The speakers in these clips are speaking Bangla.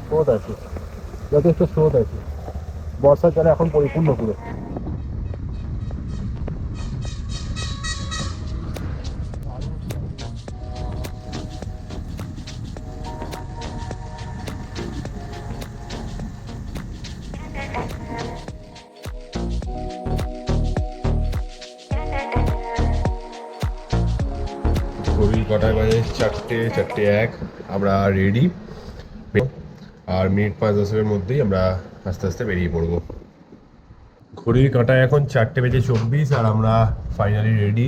স্রোত আছে, যথেষ্ট স্রোত আছে, বর্ষার জলে এখন পরিপূর্ণ পুরো। ঘড়ি কটায় বাজে? 4:01। আমরা রেডি, আর মিনিট 5-10-এর মধ্যেই আমরা আস্তে আস্তে বেরিয়ে পড়বো। ঘড়ির কাঁটায় এখন 4:24 আর আমরা ফাইনালি রেডি।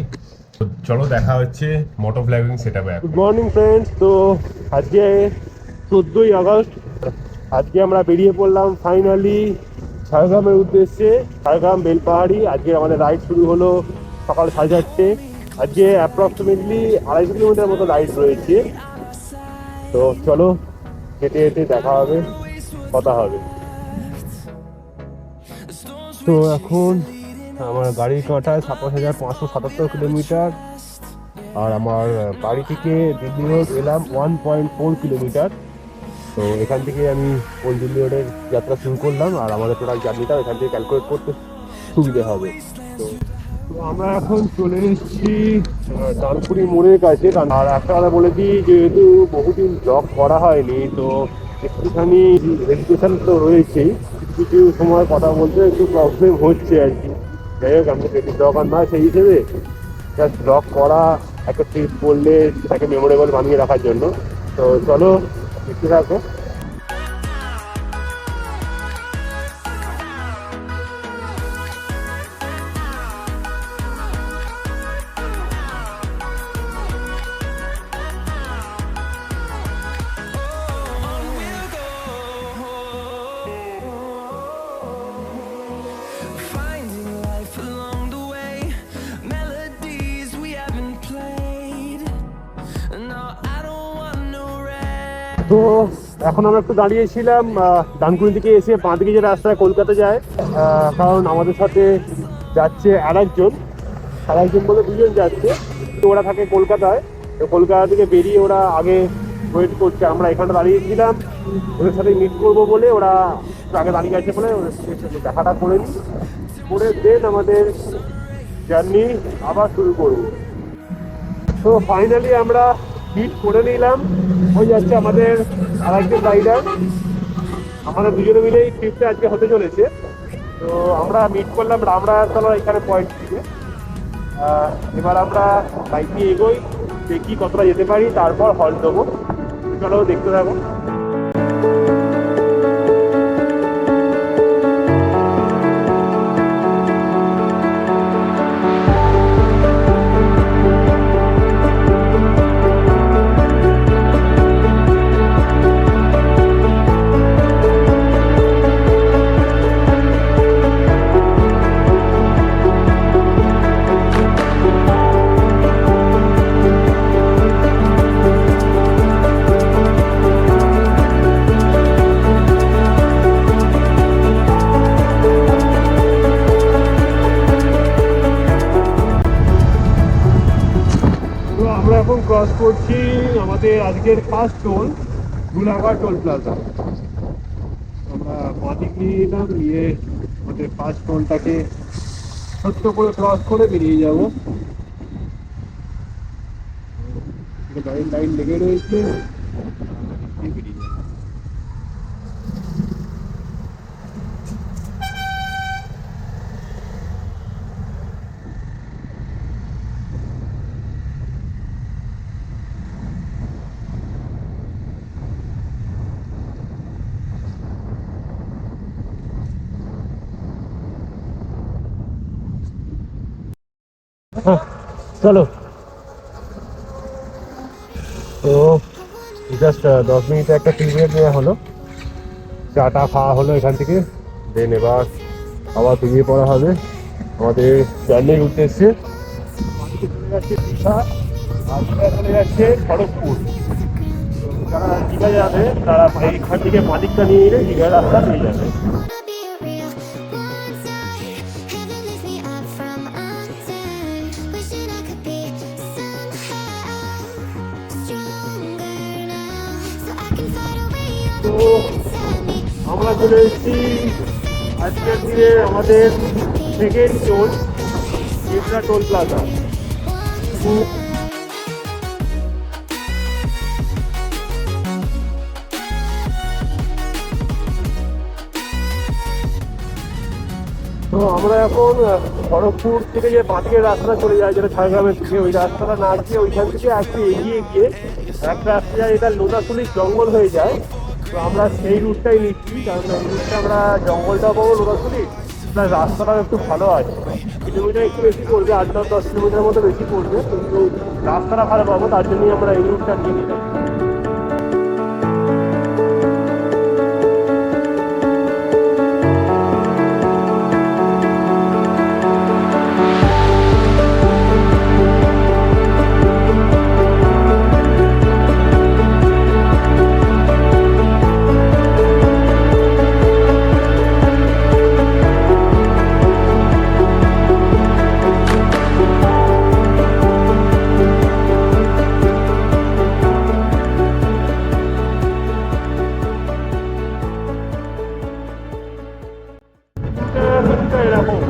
চলো দেখা হচ্ছে মোটো ফ্ল্যাগিং সেটআপে। Good morning friends. তো আজকে 14ই আগস্ট, আজকে আমরা বেরিয়ে পড়লাম ফাইনালি ঝাড়গ্রামের উদ্দেশ্যে। ঝাড়গ্রাম বেলপাহাড়ি। আজকে আমাদের রাইড শুরু হলো সকাল 4:30। আজকে অ্যাপ্রক্সিমেটলি 250 কিলোমিটার মতো রাইড রয়েছে। তো চলো হেঁটে হেঁটে দেখা হবে, কথা হবে। তো এখন আমার গাড়ির কাঁটায় 27,577 কিলোমিটার, আর আমার বাড়ি থেকে দিল্লি রোড এলাম 1.4 কিলোমিটার। তো এখান থেকে আমি ওল্ড দিল্লি রোডের যাত্রা শুরু করলাম, আর আমাদের টোটাল জার্নিটা এখান থেকে ক্যালকুলেট করতে সুবিধে হবে। তো আমরা এখন চলে এসেছি ডানকুনি মোড়ের কাছে। আর একটা কথা বলে দিই, যেহেতু বহুদিন ব্লগ করা হয়নি, তো একটুখানি রেজিস্ট্রেশন তো রয়েছেই, কিছু সময় কথা বলতে একটু প্রবলেম হচ্ছে আর কি। যাই হোক, আমি বেশি ব্লগার নয়, সেই হিসেবে জাস্ট ব্লগ করা, একটা ট্রিপ করলে সেটাকে মেমোরেবল বানিয়ে রাখার জন্য। তো চলো দেখতে থাকো। তো এখন আমরা একটু দাঁড়িয়েছিলাম ডানকুনি থেকে এসে বাঁ দিকে যে রাস্তায় কলকাতা যায়, কারণ আমাদের সাথে যাচ্ছে আরেকজন বলে দুজন যাচ্ছে। তো ওরা থাকে কলকাতায়, তো কলকাতা থেকে বেরিয়ে ওরা আগে ওয়েট করছে। আমরা এখানে দাঁড়িয়েছিলাম ওদের সাথে মিট করবো বলে, ওরা আগে দাঁড়িয়ে গেছে বলে ওদের সাথে দেখাটা করে নিই, করে দেন আমাদের জার্নি আবার শুরু করবো। তো ফাইনালি আমরা হিট করে নিলাম। ওই যাচ্ছে আমাদের আরেকজন রাইডার, আমাদের দুজনে মিলেই ট্রিপটা আজকে হতে চলেছে। তো আমরা মিট করলাম রামরায়াতলা এখানে পয়েন্ট থেকে। এবার আমরা বাইক নিয়ে এগোই, দেখি কতটা যেতে পারি, তারপর হল্ট দেবো। চলো দেখতে থাকো। এখন ক্রস করছি আমাদের আজকের first toll, Dhulagarh toll plaza. আমরা বাঁদিক নিয়ে এলাম, নিয়ে আমাদের ফার্স্ট টোলটাকে ছোট্ট করে ক্রস করে বেরিয়ে যাবো। গাড়ির লাইন লেগে রয়েছে, বেরিয়ে যাবো। চলো। তো জাস্ট 10 মিনিটে একটা টি ব্রেক নেওয়া হলো, চাটা খাওয়া হলো এখান থেকে। দেন এবার আবার বেরিয়ে পড়া হবে আমাদের জার্নির উদ্দেশ্যে। চলে যাচ্ছে দীঘা, আর চলে যাচ্ছে খড়গপুর। যারা দীঘা যাবে তারা এইখান থেকে মালিকটা নিয়ে এলে দীঘার রাস্তা পেয়ে যাবে। তো আমরা চলে এসেছি আজকের দিনে আমাদের second toll, Indra toll plaza. তো আমরা এখন খড়গপুর থেকে যে বাঁদিকের রাস্তাটা চলে যায়, যেটা ঝাড়গ্রামের থেকে, ওই রাস্তাটা না গিয়ে ওইখান থেকে একটু এগিয়ে গিয়ে একটা রাস্তা যায়, এটা লোনাশুলির জঙ্গল হয়ে যায়। তো আমরা সেই রুটটাই নিচ্ছি, কারণ এই রুটটা আমরা জঙ্গলটা পাবো লোনাশুলি, প্লাস রাস্তাটাও একটু ভালো আছে। কিলোমিটার একটু বেশি পড়বে, 8-10 কিলোমিটার মতো বেশি পড়বে, কিন্তু রাস্তাটা ভালো পাবো, তার জন্যই আমরা এই রুটটা নিয়ে নিলাম। এরকম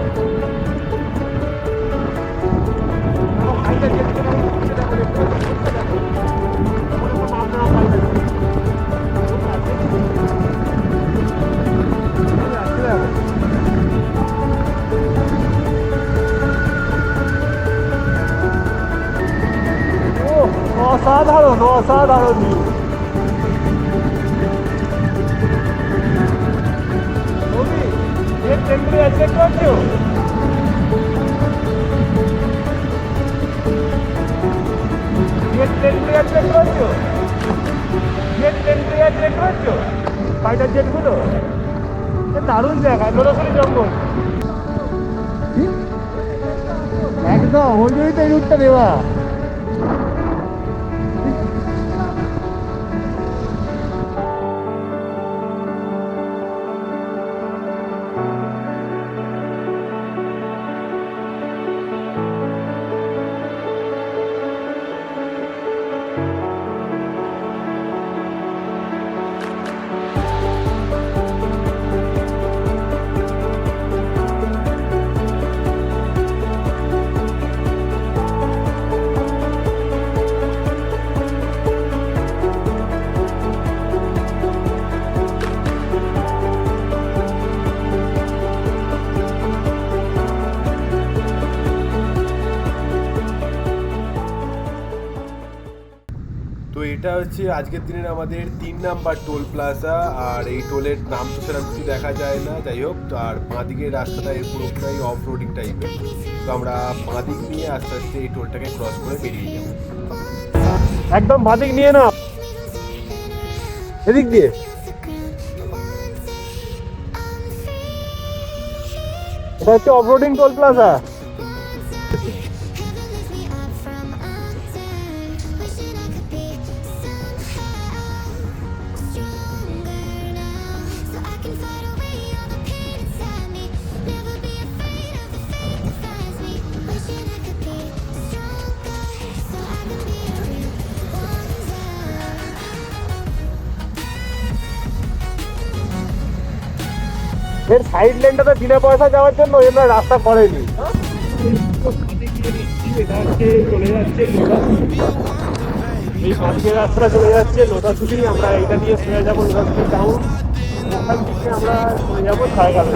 অসাধারণ অসাধারণ টেম্পারেচার চেক করছো? টেম্পারেচার চেক করছো? টেম্পারেচার চেক করছো? ফাইটার জেটগুলো দারুণ জায়গা, লোনাশুলি জঙ্গল একদম, ওই জন্যই তো এই রুটটা দেওয়া। তো এটা হচ্ছে আজকের দিনের আমাদের 3 নাম্বার টোল প্লাজা, আর এই টোলের নাম তো সেরকম কিছু দেখা যায় না, যাই হোক। তো আর বাঁদিকের রাস্তাটা এর পুরোটাই অফ রোডিং টাইপের। তো আমরা বাঁদিক নিয়ে আস্তে আস্তে এই টোলটাকে ক্রস করে বেরিয়ে যাব। একদম বাঁদিক নিয়ে না, এদিক দিয়ে এটা হচ্ছে অফ রোডিং টোল প্লাজা। এর সাইড লেনটাতে বিনা পয়সা যাওয়ার জন্য এরা রাস্তা করেনি। চলে যাচ্ছে এই বাঁদিকের রাস্তাটা চলে যাচ্ছে লোনাশুলি, আমরা এইটা দিয়ে সোজা যাবো লোনাশুলি টাউন, ওখান থেকে আমরা চলে যাবো ঝাড়গ্রামে।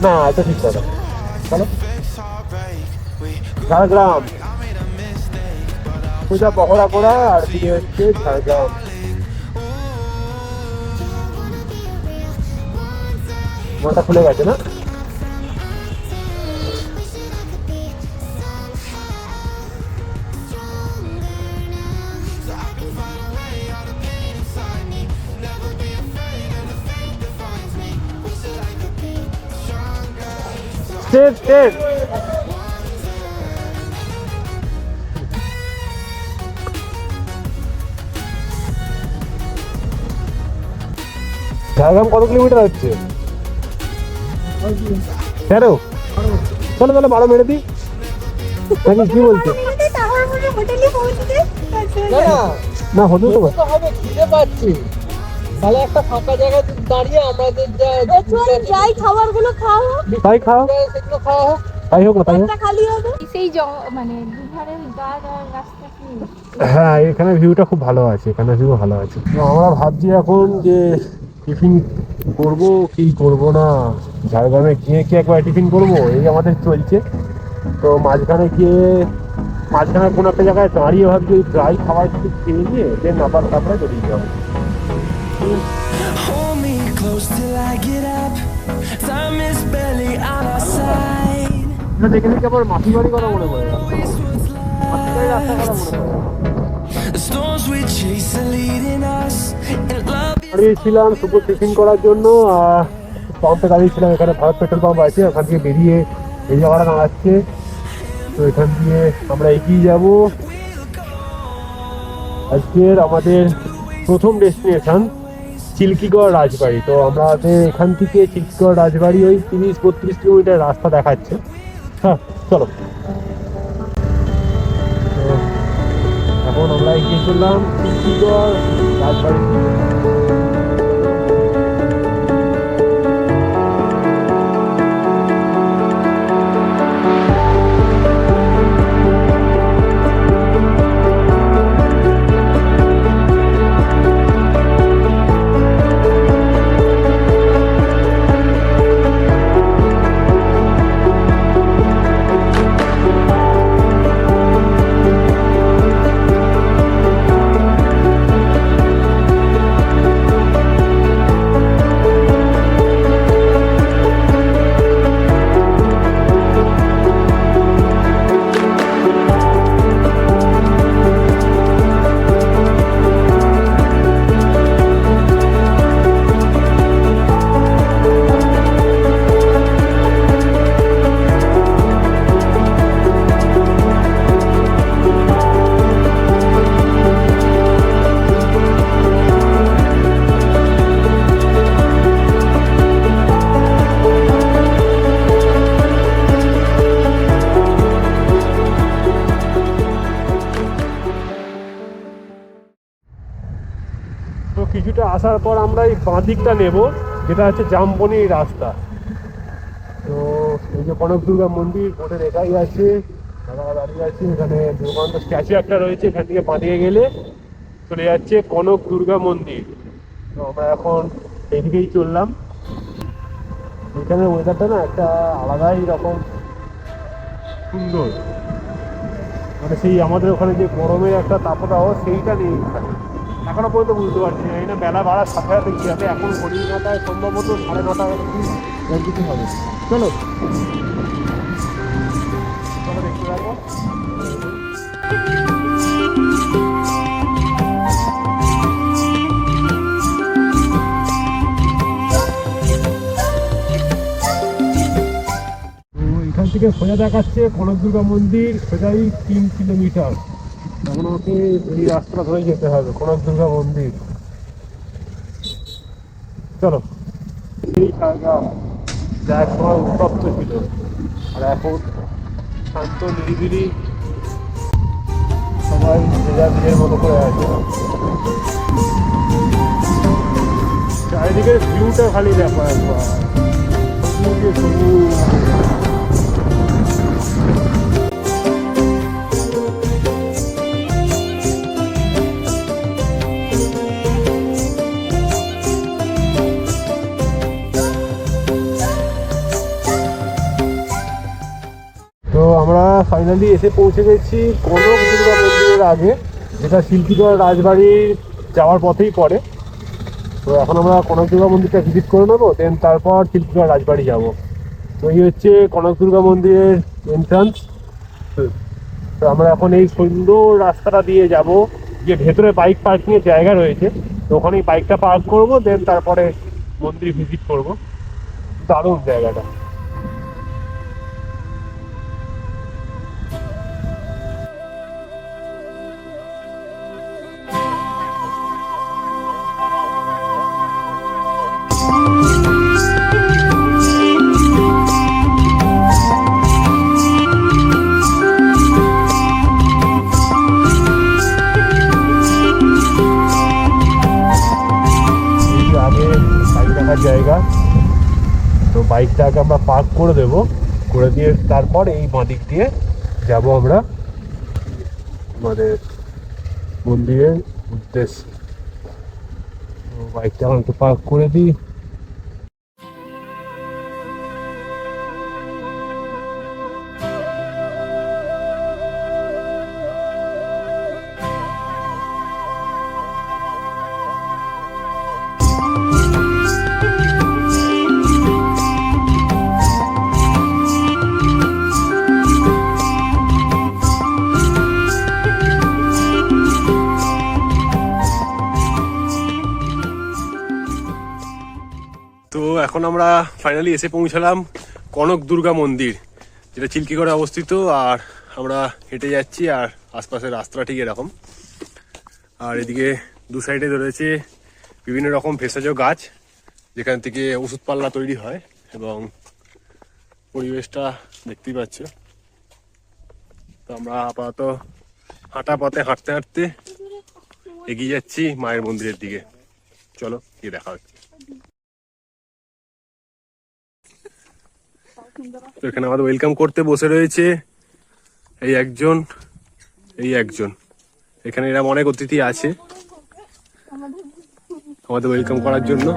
না এটা ঠিক কথা, বলো ঝাড়গ্রাম সোজা পকড়া করা, আর দিয়ে হচ্ছে ঝাড়গ্রাম। মোটা খুলে গেছে না? স্টেট স্টেট ঝাড়গ্রাম কত কিলোমিটার হচ্ছে? 13। চলো তাহলে 12 মেরে দিই। নাকি কি বলছো? না হতে তো তো হবে, খিদে পাচ্ছি। তাহলে একটা ফাঁকা জায়গায় দাঁড়িয়ে আমাদের যাই খাবারগুলো খাও তাই খাও, সেগুলো খাওয়া হোক। তাই হোক না তাই হোক। খালি হবে সেই মানে দুধারে গাছ আর রাস্তা কি হ্যাঁ এখানে ভিউটা খুব ভালো আছে, এখানে ভিউ ভালো আছে। তো আমরা ভাবছি এখন যে টিফিন করব কি করব না, ঝাড়গ্রামে গিয়ে কি একবার টিফিন করব এই আমাদের চলছে। তো মাঝখানে কোনো একটা জায়গায় দাঁড়িয়ে ভাবছি ওই ড্রাই খাবার কিছু খেয়ে নিয়ে দেন আবার তারপরে বেরিয়ে যাবো। Hold me close till I get up. Time is barely on our side. দেখে দেখে আবার মাসি বাড়ি কথা মনে পড়ে গেল, Waste what's মাসি বাড়ির রাস্তা কথা মনে পড়ে গেল। The storms we chase are leading us, and love is দাঁড়িয়েছিলাম সুপুর টিফিন করার জন্য, পাম্পে দাঁড়িয়েছিলাম, এখানে ভারত পেট্রোল পাম্প আছে, ওখান থেকে বেরিয়ে এই জায়গাটা দাঁড়াচ্ছে। তো এখান দিয়ে আমরা এগিয়ে যাব আজকের আমাদের প্রথম ডেস্টিনেশন চিল্কিগড় রাজবাড়ি। তো আমাদের এখান থেকে চিল্কিগড় রাজবাড়ি ওই 30-32 কিলোমিটার রাস্তা দেখাচ্ছে। হ্যাঁ চলো, তো এখন আমরা এগিয়ে চললাম চিল্কিগড় রাজবাড়ি। তো কিছুটা আসার পর আমরা এই বাঁ দিকটা নেব, যেটা হচ্ছে জামবনি রাস্তা। তো এই যে কনক দুর্গা মন্দির বোর্ডে লেখাই আছে, দাদা দাঁড়িয়ে আছে, এখানে বিবেকানন্দ স্ট্যাচু একটা রয়েছে, এখান থেকে বাঁ দিকে গেলে চলে যাচ্ছে কনক দুর্গা মন্দির। তো আমরা এখন এইদিকেই চললাম। এখানে ওয়েদারটা না একটা আলাদাই রকম সুন্দর, মানে সেই আমাদের ওখানে যে গরমের একটা তাপদাহ সেইটা নেই এখানে এখনো পর্যন্ত বুঝতে পারছি না। এই না বেলা বাড়ার সাথে সাথে কি হবে, এখন ঘড়ি কাটায় সম্ভবত 9:30 কিছু হবে। চলো চলো দেখতে যাবো। এখান থেকে সোজা দেখাচ্ছে কনক দুর্গা মন্দির, সোজাই 3 কিলোমিটার। তখন আমাকে এই রাস্তা ধরে যেতে হবে কনক দুর্গা মন্দির। চলো, এই ঝাড়গ্রাম যা এক সময় উত্তপ্ত ছিল আর এখন শান্ত নিরিবিলি, সবাই যে যার নিজের মতো করে আছে। চারিদিকের ভিউটা খালি দেখো একবার, সবুজে সবুজ। তো আমরা ফাইনালি এসে পৌঁছে গেছি কনক দুর্গা মন্দিরের আগে, যেটা চিল্কিগড় রাজবাড়ির যাওয়ার পথেই পড়ে। তো এখন আমরা কনক দুর্গা মন্দিরটা ভিজিট করে নেবো, দেন তারপর চিল্কিগড় রাজবাড়ি যাব। তো এই হচ্ছে কনক দুর্গা মন্দিরের এন্ট্রান্স। তো আমরা এখন এই সুন্দর রাস্তাটা দিয়ে যাব, যে ভেতরে বাইক পার্কিংয়ের জায়গা রয়েছে, তো ওখানেই বাইকটা পার্ক করবো, দেন তারপরে মন্দির ভিজিট করব। দারুণ জায়গাটা। বাইকটাকে আমরা পার্ক করে দেব, করে দিয়ে তারপর এই বাঁ দিক দিয়ে যাব আমরা আমাদের মন্দিরের উদ্দেশ্যে। বাইকটা আমরা একটু পার্ক করে দিই। তো এখন আমরা ফাইনালি এসে পৌঁছালাম কনক দুর্গা মন্দির, যেটা চিল্কিগড়ে অবস্থিত। আর আমরা হেঁটে যাচ্ছি, আর আশপাশের রাস্তা ঠিক এরকম। আর এদিকে দু সাইডে রয়েছে বিভিন্ন রকম ভেষজ গাছ, যেখান থেকে ওষুধ পাল্লা তৈরি হয়, এবং পরিবেশটা দেখতেই পাচ্ছ। তো আমরা আপাতত হাঁটা পথে হাঁটতে হাঁটতে এগিয়ে যাচ্ছি মায়ের মন্দিরের দিকে। চলো গিয়ে দেখা হচ্ছে। তো এখানে আমাদের ওয়েলকাম করতে বসে রয়েছে এই একজন, এখানে এরকম অনেক অতিথি আছে আমাদের ওয়েলকাম করার জন্য।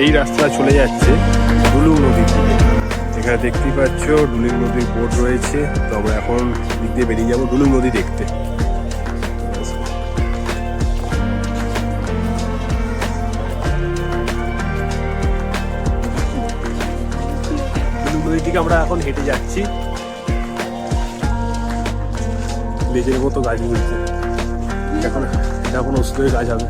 এই রাস্তা চলে যাচ্ছে ডুলুং নদীর দিকে। এখানে দেখতেই পাচ্ছ ডুলুং নদীর বোট রয়েছে। তো আমরা এখন দিক দিয়ে বেরিয়ে যাবো ডুলুং নদী দেখতে। ডুলুং নদীর দিকে আমরা এখন হেঁটে যাচ্ছি। লেজের মতো গাছ বলছে, এখন ওষুধের গাছ হবে।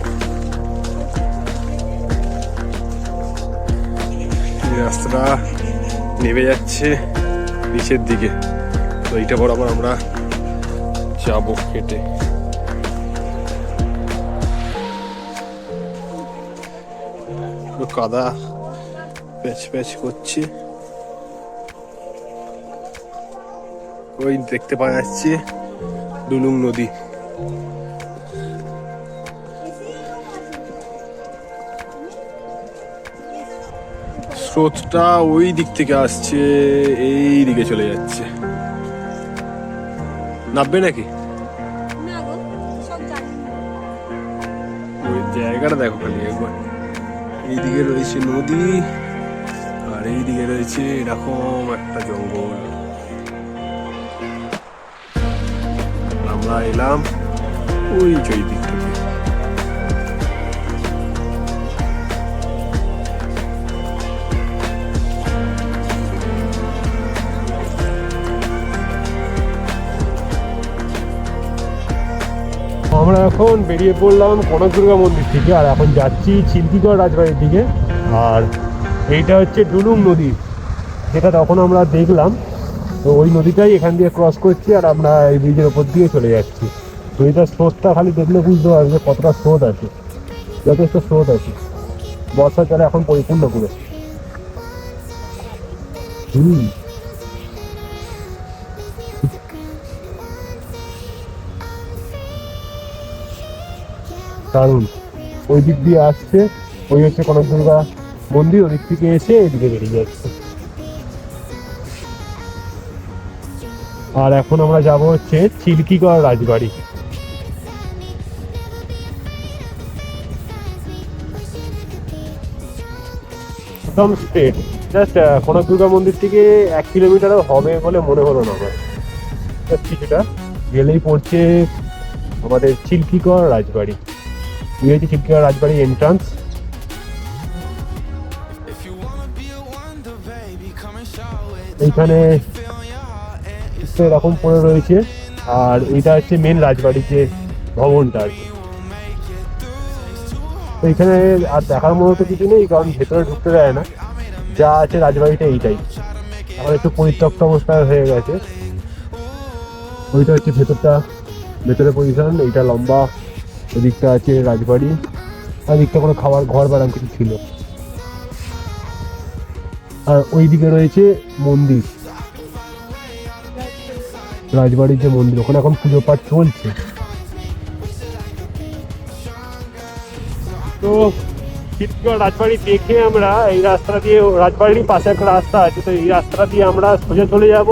রাস্তাটা নেমে যাচ্ছে নিচের দিকে, তো এইটা বরাবর আমরা যাবো হেঁটে। কাদা প্যাচ প্যাচ করছে, ওই দেখতে পাওয়া যাচ্ছে ডুলুং নদী। স্রোতটা ওই দিক থেকে আসছে, এই দিকে চলে যাচ্ছে। নামবে নাকি? ওই জায়গাটা দেখো খালি একবার। এইদিকে রয়েছে নদী, আর এইদিকে রয়েছে এরকম একটা জঙ্গল। আমরা এলাম ওই যে দিক থেকে। আমরা এখন বেরিয়ে পড়লাম কনক দুর্গা মন্দির থেকে, আর এখন যাচ্ছি চিল্কিগড় রাজবাড়ির দিকে। আর এইটা হচ্ছে ডুলুং নদী, যেটা তখন আমরা দেখলাম। তো ওই নদীটাই এখান দিয়ে ক্রস করছি, আর আমরা এই ব্রিজের ওপর দিয়ে চলে যাচ্ছি। তো এইটার স্রোতটা খালি দেখলে বুঝতে পারবে কতটা স্রোত আছে, যথেষ্ট স্রোত আছে। বর্ষাকালে এখন পরিপূর্ণ করে। কারণ ওই দিক দিয়ে আসছে, ওই হচ্ছে কনক দুর্গা মন্দির, ওদিক থেকে এসে এদিকে বেরিয়ে যাচ্ছে। আর এখন আমরা যাব হচ্ছে চিল্কিগড় রাজবাড়ি। একদম স্ট্রেট, জাস্ট কনক দুর্গা মন্দির থেকে 1 কিলোমিটারও হবে বলে মনে হলো না আমার। কিছুটা গেলেই পড়ছে আমাদের চিল্কিগড় রাজবাড়ি। এই হচ্ছে চিল্কিগড় রাজবাড়ি এন্ট্রান্স। এইখানে এরকম পড়ে রয়েছে, আর এটা হচ্ছে মেন রাজবাড়ির যে ভবনটা আর কি। তো এখানে আর দেখার মতো তো কিছু নেই, কারণ ভেতরে ঢুকতে দেয় না। যা আছে রাজবাড়িটা এইটাই, এখন একটু পরিত্যক্ত অবস্থায় হয়ে গেছে। ওইটা হচ্ছে ভেতরটা, ভেতরে পজিশন এইটা লম্বা। এদিকটা আছে রাজবাড়ি, আর দিকটা কোনো খাবার ঘর বাড়ান কিছু ছিল। আর ওই দিকে রয়েছে মন্দির, রাজবাড়ির যে মন্দির, ওখানে এখন পুজো পাঠ চলছে। তো চিত্তগড় রাজবাড়ি দেখে আমরা এই রাস্তা দিয়ে, রাজবাড়ির পাশে একটা রাস্তা আছে, তো এই রাস্তাটা দিয়ে আমরা সোজা চলে যাব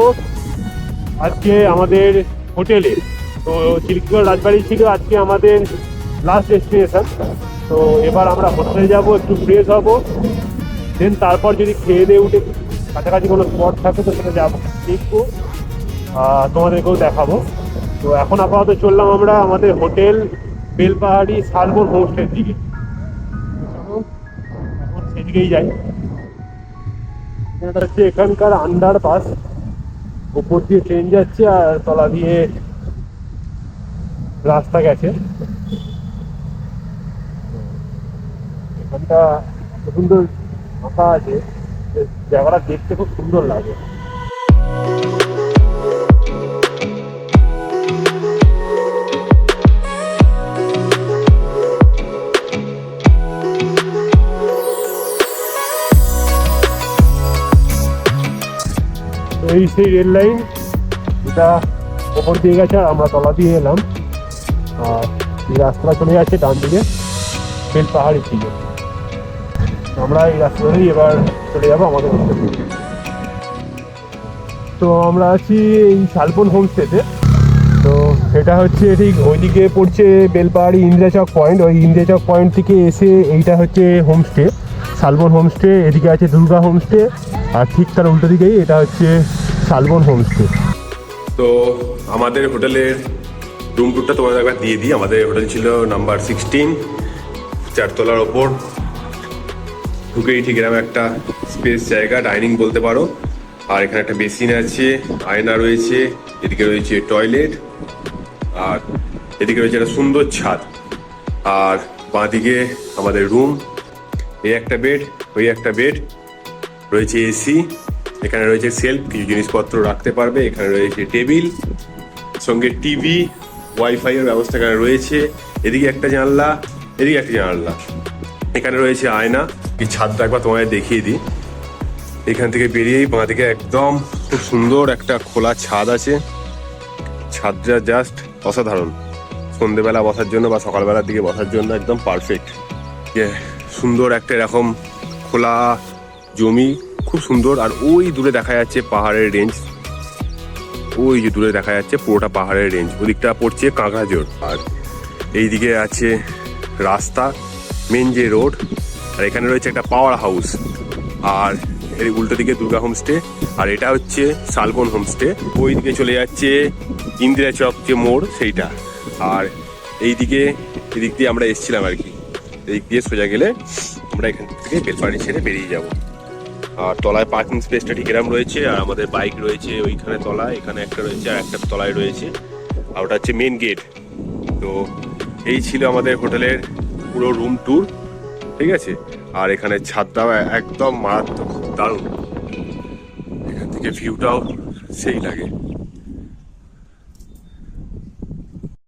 আজকে আমাদের হোটেলে। তো চিত্তগড় রাজবাড়ি ছিল আজকে আমাদের লাস্ট ডেস্টিনেশন। তো এবার আমরা হোটেলে যাব, একটু ফ্রেশ হব, দেন তারপর যদি খেয়ে দিয়ে উঠে কাছাকাছি কোনো স্পট থাকে তো সেটা যাবো, দেখবো, তোমাদেরকেও দেখাবো। তো এখন আপাতত চললাম আমরা আমাদের হোটেল বেলপাহাড়ি শালবন হোমস্টের দিকে। এখন সেদিকেই যাই। এটা হচ্ছে এখানকার আন্ডারপাস, উপর দিয়ে ট্রেন যাচ্ছে আর তলা দিয়ে রাস্তা গেছে। এখানটা সুন্দর ফাঁকা আছে, জায়গাটা দেখতে খুব সুন্দর লাগে। এই সেই রেল লাইন, এটা ওপর দিয়ে গেছে আর আমরা তলা দিয়ে এলাম। আর এই রাস্তাটা চলে যাচ্ছে ডান দিকে বেলপাহাড়ির দিকে। আমরা এই রাস্তা ধরেই এবার চলে যাবো আমাদের হোটেলে। তো আমরা আছি এই শালবন হোমস্টেতে। তো সেটা হচ্ছে ঠিক ওইদিকে পড়ছে বেলপাহাড়ি ইন্দ্রাচক পয়েন্ট, ওই ইন্দ্রাচক পয়েন্ট থেকে এসে এইটা হচ্ছে হোমস্টে, শালবন হোমস্টে। এদিকে আছে দুর্গা হোমস্টে, আর ঠিক তার উল্টো দিকেই এটা হচ্ছে শালবন হোমস্টে। তো আমাদের হোটেলের রুম টুরটা তোমাদের একবার দিয়ে দিই। আমাদের হোটেল ছিল নাম্বার 16, 4 তলার ওপর। ঢুকেই ঠিক এরকম একটা স্পেস জায়গা, ডাইনিং বলতে পারো। আর এখানে একটা বেসিন আছে, আয়না রয়েছে, এদিকে রয়েছে টয়লেট, আর এদিকে রয়েছে একটা সুন্দর ছাদ। আর বাঁদিকে আমাদের রুম, এই একটা বেড, ওই একটা বেড, রয়েছে এসি, এখানে রয়েছে সেলফ, কিছু জিনিসপত্র রাখতে পারবে। এখানে রয়েছে টেবিল, সঙ্গে টিভি, ওয়াইফাই এর ব্যবস্থা এখানে রয়েছে। এদিকে একটা জানলা, এদিকে একটা জানলা, এখানে রয়েছে আয়না। এই ছাদটা একবার তোমায় দেখিয়ে দিই। এখান থেকে বেরিয়েই বাঁদিকে একদম খুব সুন্দর একটা খোলা ছাদ আছে। ছাদটা জাস্ট অসাধারণ, সন্ধেবেলা বসার জন্য বা সকালবেলার দিকে বসার জন্য একদম পারফেক্ট। সুন্দর একটা এরকম খোলা জমি, খুব সুন্দর। আর ওই দূরে দেখা যাচ্ছে পাহাড়ের রেঞ্জ, ওই যে দূরে দেখা যাচ্ছে পুরোটা পাহাড়ের রেঞ্জ, ওদিকটা পড়ছে কাঁকড়াঝোড়। আর এইদিকে আছে রাস্তা, মেন যে রোড। আর এখানে রয়েছে একটা পাওয়ার হাউস, আর এর উল্টো দিকে দুর্গা হোমস্টে, আর এটা হচ্ছে শালবন হোমস্টে। ওই দিকে চলে যাচ্ছে ইন্দিরা চক যে মোড় সেইটা। আর এইদিকে, এদিক দিয়ে আমরা এসেছিলাম আর কি, এদিক দিয়ে সোজা গেলে আমরা এখান থেকে বেলপাহাড়ি ছেড়ে বেরিয়ে যাব। আর তলায় পার্কিং স্পেসটা ঠিক এরকম রয়েছে, আর আমাদের বাইক রয়েছে ওইখানে তলায়, এখানে একটা রয়েছে আর একটা তলায় রয়েছে, আর ওটা হচ্ছে মেন গেট। তো এই ছিল আমাদের হোটেলের পুরো রুম ট্যুর, ঠিক আছে। আর এখানে ছাদটাও একদম মারাত্মক, দারুণ, এখান থেকে ভিউটাও সেই লাগে।